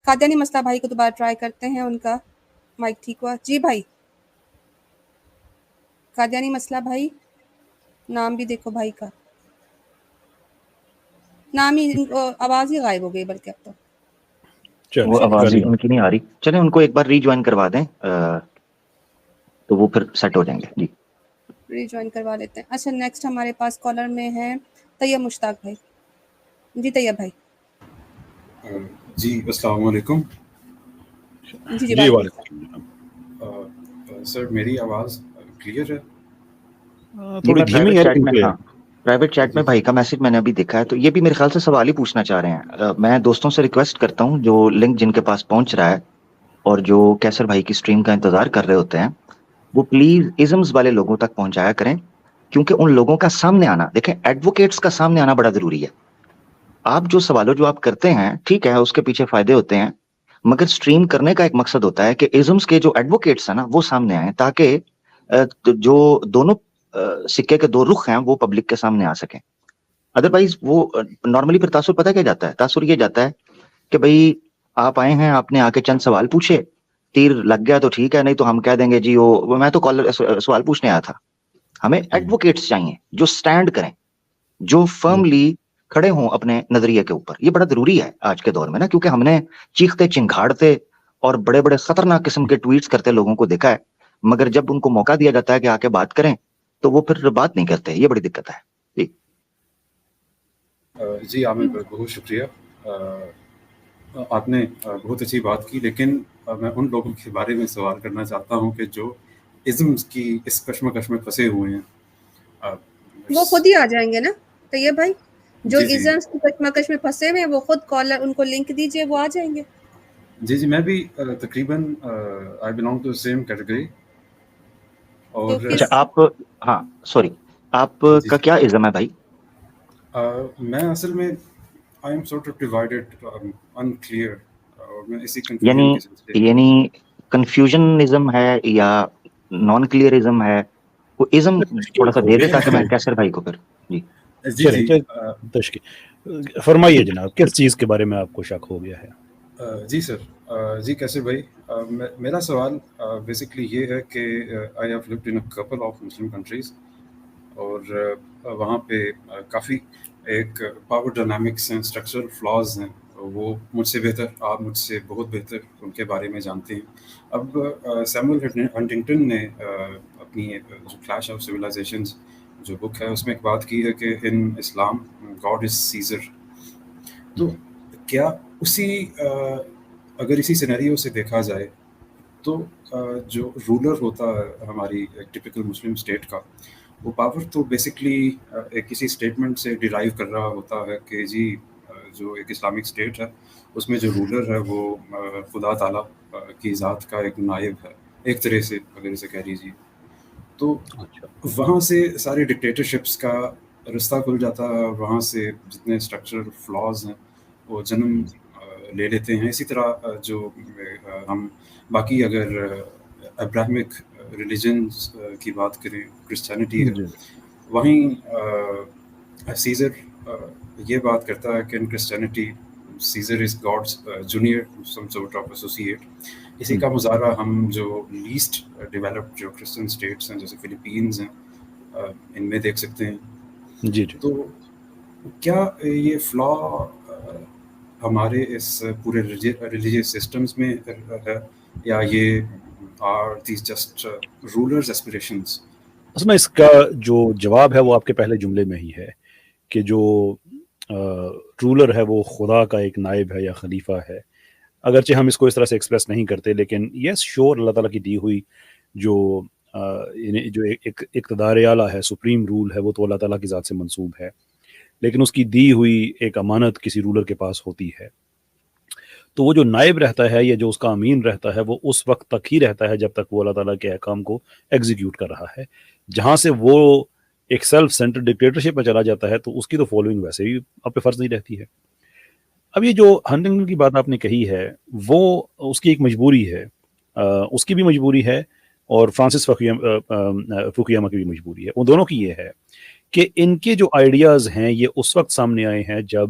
قادیانی مسئلہ بھائی کو دوبارہ ٹرائی کرتے ہیں، ان کا مائک ٹھیک ہوا؟ جی بھائی قادیانی مسئلہ بھائی، نام بھی دیکھو بھائی کا، نام ہی آواز ہی غائب ہو گئی بلکہ اب تو وہ آواز ہی ان کی نہیں آ رہی. چلیں ان کو ایک بار ری جوائن کروا دیں تو وہ پھر سیٹ ہو جائیں گے. جی ری جوائن کروا لیتے ہیں. اچھا نیکسٹ ہمارے پاس کالر میں ہے طیب مشتاق بھائی. جی طیب بھائی. جی السلام علیکم. جی وعلیکم سر میری آواز کلیئر ہے؟ تھوڑی دھیمی ہے. پرائیویٹ چیٹ میں بھائی کا میسج میں نے ابھی دیکھا ہے، تو یہ بھی میرے خیال سے سوال ہی پوچھنا چاہ رہے ہیں. میں دوستوں سے ریکویسٹ کرتا ہوں جو لنک جن کے پاس پہنچ رہا ہے اور جو کیسر بھائی کی سٹریم کا انتظار کر رہے ہوتے ہیں، وہ پلیز ازمز والے لوگوں تک پہنچایا کریں، کیونکہ ان لوگوں کا سامنے آنا، دیکھیں ایڈوکیٹس کا سامنے آنا بڑا ضروری ہے. آپ جو سوالوں جو آپ کرتے ہیں ٹھیک ہے، اس کے پیچھے فائدے ہوتے ہیں، مگر سٹریم کرنے کا ایک مقصد ہوتا ہے کہ ازمز کے جو ایڈوکیٹس ہیں نا وہ سامنے آئیں، تاکہ جو دونوں سکے کے دو رخ ہیں وہ پبلک کے سامنے آ سکیں. ادروائز وہ نارملی پھر تاثر پتہ کیا جاتا ہے؟ تاثر یہ جاتا ہے کہ بھئی آپ آئے ہیں، آپ نے آ کے چند سوال پوچھے، تیر لگ گیا تو ٹھیک ہے، نہیں تو ہم کہہ دیں گے جی وہ میں تو سوال پوچھنے آیا تھا. ہمیں ایڈوکیٹس چاہیے جو سٹینڈ کریں، جو فرملی کھڑے ہوں اپنے نظریے کے اوپر. یہ بڑا ضروری ہے آج کے دور میں نا، کیونکہ ہم نے چیختے چنگھاڑتے اور بڑے بڑے خطرناک قسم کے ٹویٹس کرتے لوگوں کو دیکھا ہے، مگر جب ان کو موقع دیا جاتا ہے کہ آ کے بات کریں تو وہ پھر بات نہیں کرتے. یہ بڑی دقت ہے. جی عامر بھائی بہت شکریہ، آپ نے بہت اچھی بات کی، لیکن میں ان لوگوں کے بارے میں سوال کرنا چاہتا ہوں کہ جو ازمز کی اس کشمکش میں پھنسے ہوئے ہیں. وہ خود ہی آ جائیں گے نا طیب بھائی، جو جی ازمز کی کشمکش میں پھنسے ہوئے ہیں وہ خود کالر ان کو لنک دیجئے، وہ آ جائیں گے. جی میں بھی تقریباً I belong to same category. اور اچھا آپ، ہاں سوری، آپ کا کیا ازم ہے بھائی؟ میں اصل میں I am sort of divided, unclear, اور میں اسی کنفیوژن کے سلسلے میں. یعنی کنفیوژنزم ہے یا نان کلیئرزم ہے؟ وہ ازم تھوڑا سا دے دے تاکہ میں کیسر بھائی کو پھر جی فرمائیے جناب، کس چیز کے بارے میں آپ کو شک ہو گیا ہے؟ جی سر، جی کیسر بھائی، میرا سوال بیسکلی یہ ہے کہ I have lived in a couple of Muslim countries، اور وہاں پہ کافی ایک پاور ڈائنامکس ہیں، اسٹرکچرل فلاز ہیں، وہ مجھ سے بہتر، آپ مجھ سے بہت بہتر ان کے بارے میں جانتے ہیں. اب سیموئل ہنٹنگٹن نے اپنی جو کلیش آف سویلائزیشنز جو بک ہے اس میں ایک بات کی ہے کہ ان اسلام گاڈ از سیزر. تو کیا اگر اسی سینیریو سے دیکھا جائے تو جو رولر ہوتا ہے ہماری ٹپیکل مسلم اسٹیٹ کا، وہ پاور تو بیسکلی ایک کسی اسٹیٹمنٹ سے ڈیرائیو کر رہا ہوتا ہے کہ جی جو ایک اسلامک اسٹیٹ ہے اس میں جو رولر ہے وہ خدا تعالیٰ کی ذات کا ایک نائب ہے، ایک طرح سے اگر اسے کہہ لیجیے. تو وہاں سے سارے ڈکٹیٹرشپس کا رستہ کھل جاتا ہے، وہاں سے جتنے اسٹرکچرل فلاز ہیں وہ جنم لے لیتے ہیں. اسی طرح جو ہم باقی اگر ابراہمک ریلیجنز کی بات کریں، کرسچینٹی ہے، وہیں سیزر یہ بات کرتا ہے کہ in Christianity Caesar is God's junior some sort of associate. اسی کا مظاہرہ ہم جو لیسٹ ڈیولپڈ جو کرسچن اسٹیٹس ہیں جیسے فلپینز ہیں ان میں دیکھ سکتے ہیں. جی تو کیا یہ فلا ہمارے اس پورے ریلیجیس سسٹمز میں ہے، یا یہ are these just rulers aspirations? اس میں اس کا جو جواب ہے وہ آپ کے پہلے جملے میں ہی ہے کہ جو رولر ہے وہ خدا کا ایک نائب ہے یا خلیفہ ہے. اگرچہ ہم اس کو اس طرح سے ایکسپریس نہیں کرتے، لیکن یس شور اللہ تعالیٰ کی دی ہوئی جو ایک اقتدار اعلیٰ ہے، سپریم رول ہے، وہ تو اللہ تعالیٰ کی ذات سے منسوب ہے، لیکن اس کی دی ہوئی ایک امانت کسی رولر کے پاس ہوتی ہے. تو وہ جو نائب رہتا ہے یا جو اس کا امین رہتا ہے وہ اس وقت تک ہی رہتا ہے جب تک وہ اللہ تعالیٰ کے احکام کو ایگزیکیوٹ کر رہا ہے. جہاں سے وہ ایک سیلف سینٹر ڈکٹیٹرشپ میں چلا جاتا ہے تو اس کی تو فالوئنگ ویسے ہی آپ پہ فرض نہیں رہتی ہے. اب یہ جو ہنٹنگٹن کی بات آپ نے کہی ہے وہ اس کی ایک مجبوری ہے، اس کی بھی مجبوری ہے اور فرانسس فوکویاما کی بھی مجبوری ہے. ان دونوں کی یہ ہے کہ ان کے جو آئیڈیاز ہیں یہ اس وقت سامنے آئے ہیں جب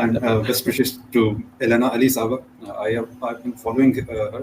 And best wishes to Elena Ali Saba. I've been following her.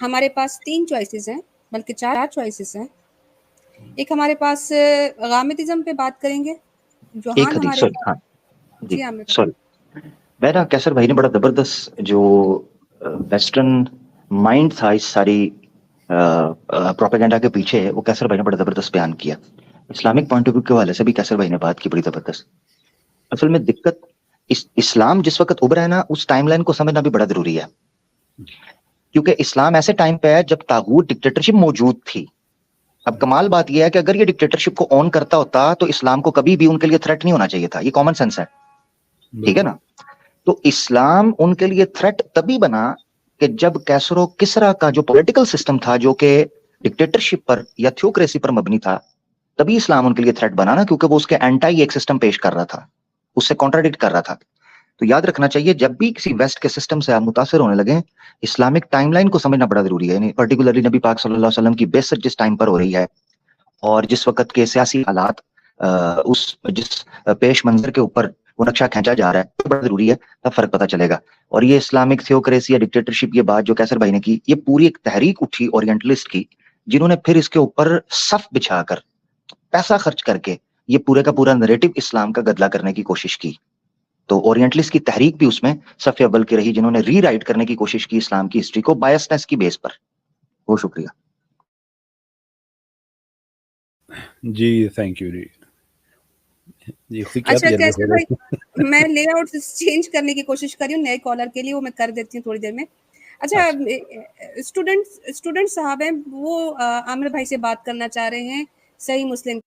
ہمارے پاس 3 چوائسیز ہیں، بلکہ 4 چوائسیز ہیں. ایک ہمارے پاس غامدزم پہ بات کریں گے. جو ایک حدیث ہاں جی جی عامر سوری میرا کیسر بھائی نے بڑا زبردست جو ویسٹرن مائنڈ تھا اس ساری پروپیگنڈا کے پیچھے، وہ کیسر بھائی نے بڑا زبردست بیان کیا. اسلامک پوائنٹ آف ویو کے حوالے سے بھی کیسر بھائی نے بات کی بڑی زبردست. اصل میں دقت اسلام جس وقت ابھرا ہے نا، اس ٹائم لائن کو سمجھنا بھی بڑا ضروری ہے، کیونکہ اسلام ایسے ٹائم پہ ہے جب طاغوت ڈکٹیٹرشپ موجود تھی. اب کمال بات یہ ہے کہ اگر یہ ڈکٹیٹرشپ کو آن کرتا ہوتا تو اسلام کو کبھی بھی ان کے لیے تھریٹ نہیں ہونا چاہیے تھا. یہ کامن سینس ہے، ٹھیک ہے نا. تو اسلام ان کے لیے تھریٹ تبھی بنا کہ جب کیسر و کسرا کا جو پولیٹیکل سسٹم تھا جو کہ ڈکٹیٹرشپ پر یا تھیوکریسی پر مبنی تھا، تبھی اسلام ان کے لیے تھریٹ بنا نا، کیونکہ وہ اس کے اینٹائی ایک سسٹم پیش کر رہا تھا، اس سے کانٹراڈکٹ کر رہا تھا. تو یاد رکھنا چاہیے جب بھی کسی ویسٹ کے سسٹم سے آپ متاثر ہونے لگے، اسلامک ٹائم لائن کو سمجھنا بڑا ضروری ہے. یعنی پرٹیکولرلی نبی پاک صلی اللہ علیہ وسلم کی بعثت جس ٹائم پر ہو رہی ہے اور جس وقت کے سیاسی حالات جس پیش منظر کے اوپر وہ نقشہ کھینچا جا رہا ہے، بڑا ضروری ہے، تب فرق پتہ چلے گا. اور یہ اسلامک تھیوکریسی یا ڈکٹیٹرشپ، یہ بات جو کیسر بھائی نے کی، یہ پوری ایک تحریک اٹھی اورینٹلسٹ کی، جنہوں نے پھر اس کے اوپر صف بچھا کر پیسہ خرچ کر کے یہ پورے کا پورا نریٹو اسلام کا گدلا کرنے کی کوشش کی. تو اورینٹلسٹ کی تحریک بھی اس میں صف اول کی رہی، جنہوں نے ری رائٹ کرنے کی کوشش کی اسلام کی ہسٹری کو بائسنس کی بیس پر. بہت شکریہ جی، تھینک یو جی. اچھا کیسر بھائی، میں لے آؤٹ چینج کرنے کی کوشش کر رہی ہوں نئے کالر کے لیے، وہ میں کر دیتی ہوں تھوڑی دیر میں. اچھا اسٹوڈنٹ صاحب ہیں وہ عامر بھائی سے بات کرنا چاہ رہے ہیں صحیح مسلم